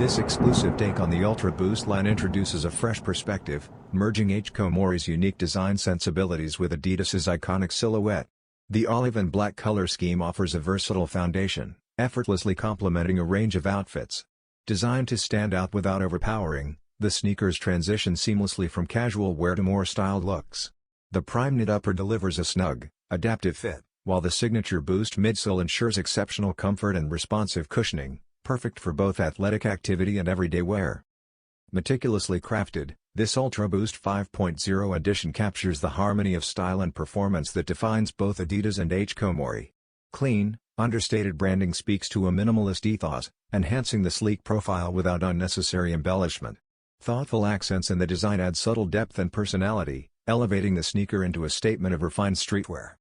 This exclusive take on the Ultraboost line introduces a fresh perspective, merging H. Koumori's unique design sensibilities with Adidas's iconic silhouette. The olive and black color scheme offers a versatile foundation, effortlessly complementing a range of outfits. Designed to stand out without overpowering, the sneakers transition seamlessly from casual wear to more styled looks. The Primeknit upper delivers a snug, adaptive fit, while the signature Boost midsole ensures exceptional comfort and responsive cushioning, perfect for both athletic activity and everyday wear. Meticulously crafted, this Ultraboost 5.0 edition captures the harmony of style and performance that defines both Adidas and H. Koumori. Clean, understated branding speaks to a minimalist ethos, enhancing the sleek profile without unnecessary embellishment. Thoughtful accents in the design add subtle depth and personality, elevating the sneaker into a statement of refined streetwear.